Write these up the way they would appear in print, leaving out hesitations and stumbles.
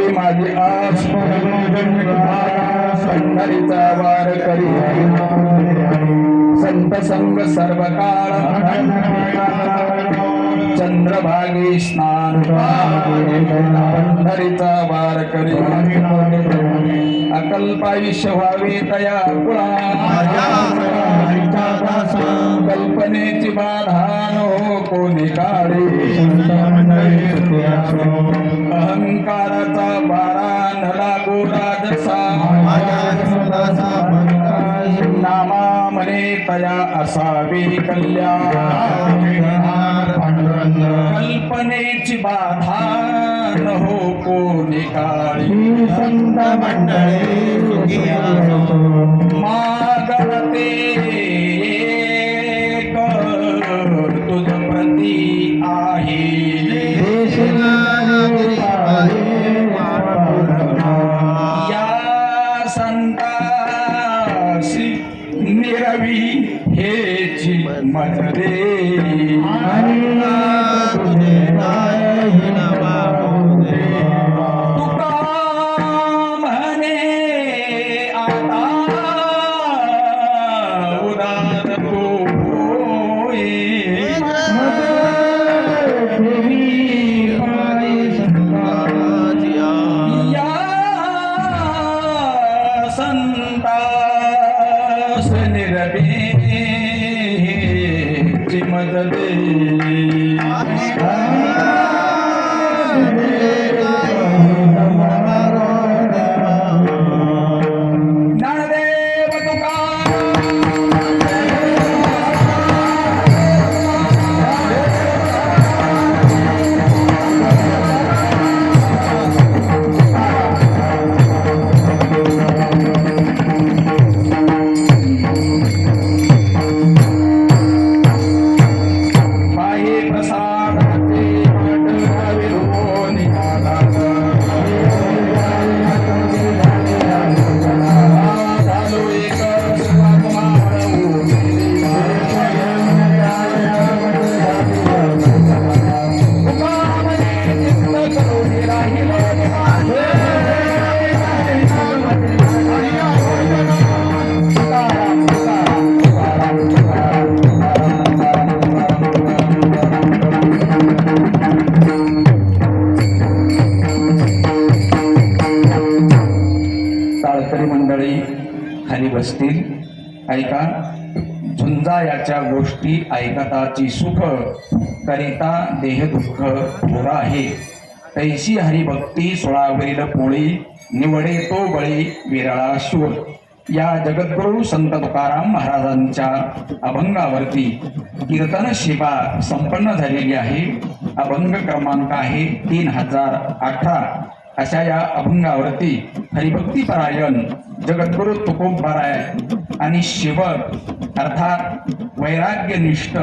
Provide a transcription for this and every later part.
एवढी माझी आस पंढरीचा वार करी संत संग सर्व काळ चंद्रभागी स्नान पंढरीचा वार करी अकल्पायुष्य व्हावे तया कुळा कल्पनेची बाधा नो कोणी काढी अहंकाराचा बारा न लागो राजसा नामा म्हणे तया असावी कल्याण कल्पनेची बाधा न हो कोणी काळी संत मंडळी मागणते तुझ प्रती आहे या संतासी निरवी हेची मजरे संतास निरभेची मदते मंडळी खाली बसतील. ऐका. झुंजा याच्या गोष्टी ऐकताची सुख करिता देह दुःख थोर आहे. तैसी हरिभक्ती सोळावरील पोळी निवडे तो बळी विरळा शूर. या जगद्गुरु संत तुकाराम महाराजांच्या अभंगावरती कीर्तन सेवा संपन्न झालेली आहे. अभंग क्रमांक आहे 3018. अशा या अभंगावरती हरिभक्तीपरायण जगद्गुरु तुकोबाराय आणि शिवक अर्थात वैराग्यनिष्ठ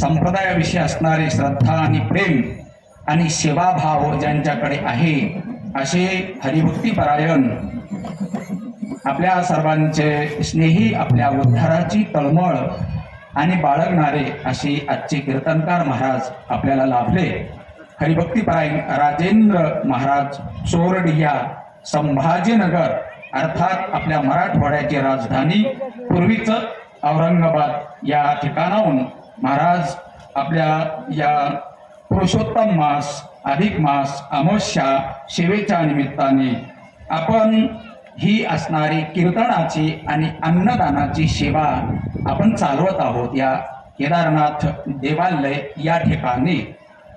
संप्रदायाविषयी असणारे श्रद्धा आणि प्रेम आणि सेवाभाव ज्यांच्याकडे आहे असे हरिभक्तीपरायण आपल्या सर्वांचे स्नेही आपल्या उद्धाराची तळमळ आणि बाळगणारे असे आजचे कीर्तनकार महाराज आपल्याला लाभले. हरिभक्तीपरायण राजेंद्र महाराज चोरडिया संभाजीनगर अर्थात आपल्या मराठवाड्याची राजधानी पूर्वीच औरंगाबाद या ठिकाणाहून महाराज आपल्या या पुरुषोत्तम मास अधिक मास अमावस्या सेवेच्या निमित्ताने आपण ही असणारी कीर्तनाची आणि अन्नदानाची सेवा आपण चालवत आहोत या केदारनाथ देवालय या ठिकाणी.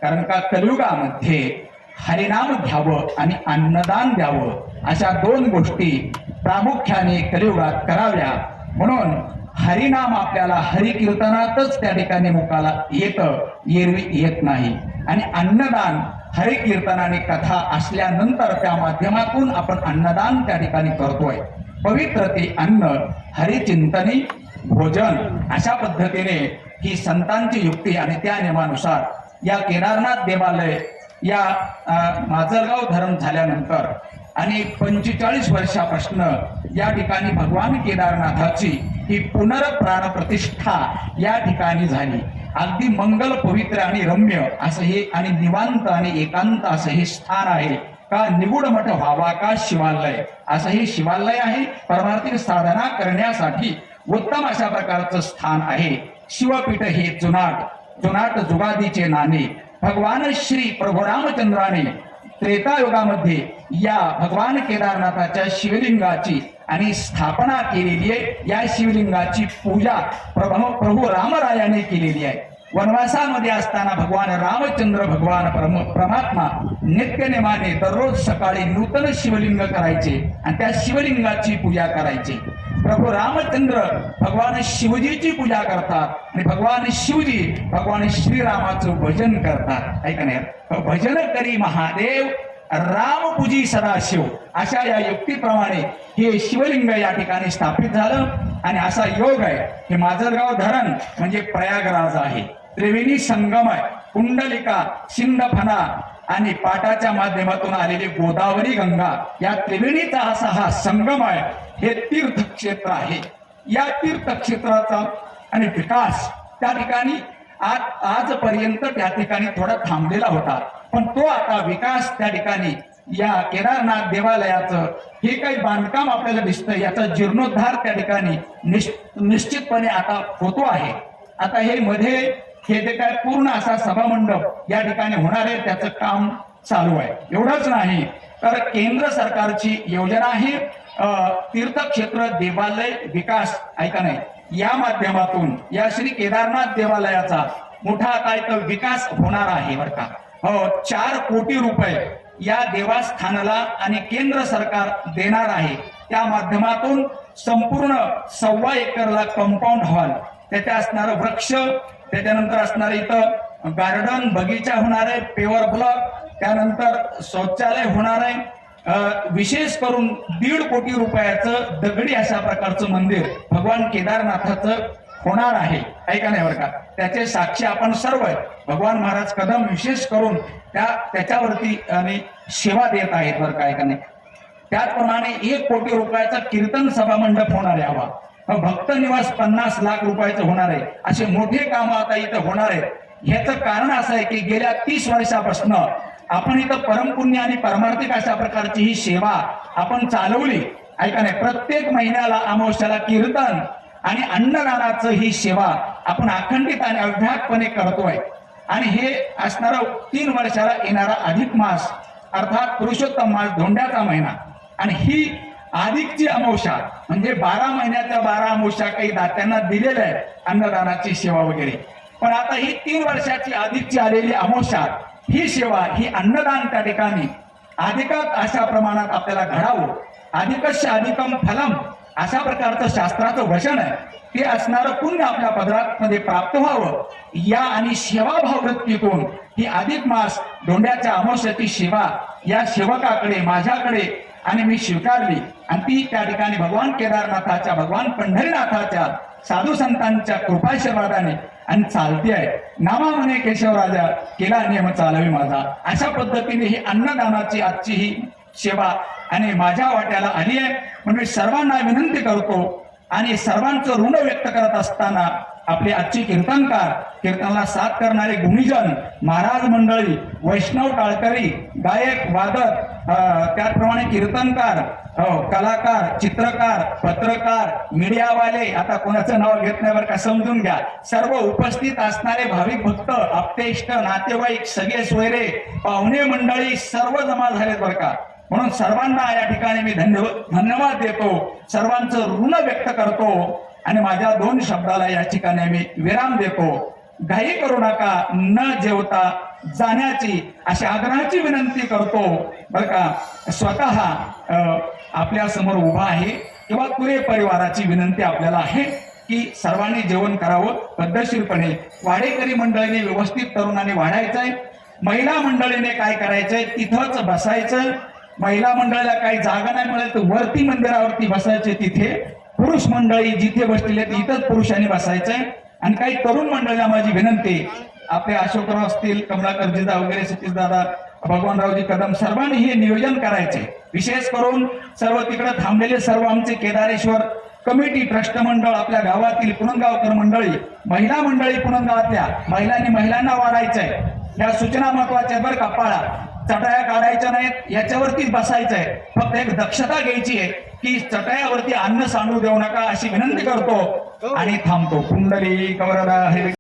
कारण का कलियुगामध्ये हरिनाम घ्यावं आणि अन्नदान द्यावं अशा दोन गोष्टी प्रामुख्याने कलियुगात कराव्या. म्हणून हरिनाम आपल्याला हरिकीर्तनातच त्या ठिकाणी मुखाला येतं, एरवी येत नाही. आणि अन्नदान हरिकीर्तनाने कथा असल्यानंतर त्या माध्यमातून आपण अन्नदान त्या ठिकाणी करतोय. पवित्र ते अन्न हरिचिंतनी भोजन अशा पद्धतीने ही संतांची युक्ती आणि त्या नियमानुसार या केदारनाथ देवालय या माजलगाव धरण झाल्यानंतर आणि 45 वर्षापासून या ठिकाणी भगवान केदारनाथाची ही पुनर्प्राण प्रतिष्ठा या ठिकाणी झाली. अगदी मंगल पवित्र आणि रम्य असं हे आणि निवांत आणि एकांत असं हे स्थान आहे. का निगूढ मठ व्हावा का शिवालय, असं हे शिवालय आहे. परमार्थिक साधना करण्यासाठी उत्तम अशा प्रकारचं स्थान आहे. शिवपीठ हे जुनाट जुगादीचे नाणे. भगवान श्री प्रभू रामचंद्राने त्रेतायुगामध्ये या भगवान केदारनाथाच्या शिवलिंगाची आणि स्थापना केलेली आहे. या शिवलिंगाची पूजा प्रभू रामरायाने केलेली आहे. वनवासामध्ये असताना भगवान रामचंद्र भगवान परमात्मा नित्यनेमाने दररोज सकाळी नूतन शिवलिंग करायचे आणि त्या शिवलिंगाची पूजा करायचे. प्रभू रामचंद्र भगवान शिवजीची पूजा करतात आणि भगवान शिवजी भगवान श्रीरामाचं भजन करतात. ऐका नाही, भजन करी महादेव राम पूजी सदाशिव, अशा या युक्तीप्रमाणे हे शिवलिंग या ठिकाणी स्थापित झालं. आणि असा योग आहे. हे माजलगाव धरण म्हणजे प्रयागराज आहे. त्रिवेणी संगम आहे. कुंडलिका, सिंधफणा आणि पाटाच्या माध्यमातून आलेली गोदावरी गंगा या त्रिवेणीचा असा हा संगम आहे. हे तीर्थक्षेत्र आहे. या तीर्थक्षेत्राचा आणि विकास त्या ठिकाणी आजपर्यंत त्या ठिकाणी थोडा थांबलेला होता, पण तो आता विकास त्या ठिकाणी या केदारनाथ देवालयाचं हे काही बांधकाम आपल्याला दिसतंय, याचा जीर्णोद्धार त्या ठिकाणी निश्चितपणे आता होतो आहे. आता हे मध्ये हे जे काय पूर्ण असा सभामंडप या ठिकाणी होणार आहे त्याचं काम चालू आहे. एवढंच नाही तर केंद्र सरकारची योजना आहे तीर्थक्षेत्र देवालय विकास, ऐका नाही, या माध्यमातून या श्री केदारनाथ देवालयाचा मोठा काय तर विकास होणार आहे बरं का. 4 कोटी रुपये या देवस्थानाला आणि केंद्र सरकार देणार आहे. त्या माध्यमातून संपूर्ण 1.25 एकरला कंपाऊंड हॉल, त्याचे असणारे वृक्ष, त्याच्यानंतर असणारे इथं गार्डन बगीचा होणार आहे, पेवर ब्लॉक, त्यानंतर शौचालय होणार आहे. विशेष करून 1.5 कोटी रुपयाचं दगडी अशा प्रकारचं मंदिर भगवान केदारनाथाचं होणार आहे. ऐका नाही बरं का. त्याचे साक्षी आपण सर्व आहे. भगवान महाराज कदम विशेष करून त्याच्यावरती आणि सेवा देत आहेत बरं का. ऐका नाही. त्याचप्रमाणे 1 कोटी रुपयाचा कीर्तन सभा मंडप होणार आहे. हवा भक्त निवास 50 लाख रुपयाचं होणार आहे. असे मोठे काम आता इथं होणार आहेत. ह्याचं कारण असं आहे की गेल्या 30 वर्षापासून आपण इथं परमपुण्य आणि परमार्थिक अशा प्रकारची ही सेवा आपण चालवली. ऐका नाही. प्रत्येक महिन्याला अमावस्याला कीर्तन आणि अन्नदानाचं ही सेवा आपण अखंडित आणि अव्याहतपणे करतोय. आणि हे असणारा 3 वर्षाला येणारा अधिक मास अर्थात पुरुषोत्तम मास, धोंड्याचा महिना, आणि ही अधिकची अमावस्या म्हणजे 12 महिन्याच्या 12 अमावस्या काही दात्यांना दिलेल्या आहे अन्नदानाची सेवा वगैरे. पण आता ही 3 वर्षाची अधिकची आलेली अमावस्या ही सेवा, ही अन्नदान त्या ठिकाणी अधिकात अशा प्रमाणात आपल्याला घडावं. अधिकस्य अधिकम फलम अशा प्रकारचं शास्त्राचं वचन आहे. ते असणारं पुण्य आपल्या पदरात मध्ये प्राप्त व्हावं या आणि सेवाभाव वृत्तीतून ही अधिक मास धोंड्याच्या अमावस्याची सेवा या सेवकाकडे, माझ्याकडे आणि मी स्वीकारली. आणि ती त्या ठिकाणी भगवान केदारनाथाच्या, भगवान पंढरीनाथाच्या साधू संतांच्या कृपाशीर्वादाने आणि चालती आहे. नामा म्हणे केशवराजा, केला नियम चालवी माझा. अशा पद्धतीने ही अन्नदानाची आजची ही सेवा आणि माझ्या वाट्याला आली आहे. म्हणजे सर्वांना विनंती करतो आणि सर्वांचं ऋण व्यक्त करत असताना आपले आजचे कीर्तनकार, कीर्तनाला साथ करणारे गुणीजन, महाराज मंडळी, वैष्णव टाळकरी, गायक, वादक, त्याचप्रमाणे कीर्तनकार, कलाकार, चित्रकार, पत्रकार, मीडियावाले, आता कोणाचं नाव घेत नाही बरं का, समजून घ्या. सर्व उपस्थित असणारे भाविक भक्त, आप्तेष्ट, नातेवाईक, सगळे सोयरे, पाहुणे मंडळी सर्व जमा झालेत बरं का. म्हणून सर्वांना या ठिकाणी मी धन्यवाद देतो, सर्वांचं ऋण व्यक्त करतो आणि माझ्या 2 शब्दाला या ठिकाणी मी विराम देतो. घाई करू नका, न जेवता जाण्याची अशी आग्रहाची विनंती करतो बरं का. स्वतः आपल्या समोर उभा आहे किंवा पुरे परिवाराची विनंती आपल्याला आहे की सर्वांनी जेवण करावं पद्धतशीरपणे. वाडेकरी मंडळीने व्यवस्थित तरुणाने वाढायचंय. महिला मंडळीने काय करायचंय, तिथंच बसायचं. महिला मंडळीला काही जागा नाही मिळाली तर वरती मंदिरावरती बसायचे तिथे. पुरुष मंडळी जिथे बसलेले इथंच पुरुषांनी बसायचंय. आणि काही तरुण मंडळीला माझी विनंती, आपले अशोकराव असतील, कमलाकर जिजा वगैरे, सतीश दादा, भगवानरावजी कदम, सर्वांनी हे नियोजन करायचे. विशेष करून सर्व तिकडे थांबलेले सर्व आमचे केदारेश्वर कमिटी, ट्रस्ट मंडळ, आपल्या गावातील पुणगावकर मंडळी, महिला मंडळी पुणगावातल्या महिलांनी महिलांना वाढायचंय. या सूचना महत्वाच्या बरं का. पाळा चटाया काढायच्या नाहीत, याच्यावरतीच बसायचंय. फक्त एक दक्षता घ्यायची आहे की चटायावरती अन्न सांडू देऊ नका अशी विनंती करतो आणि थांबतो. कुंडली कवरदा हरी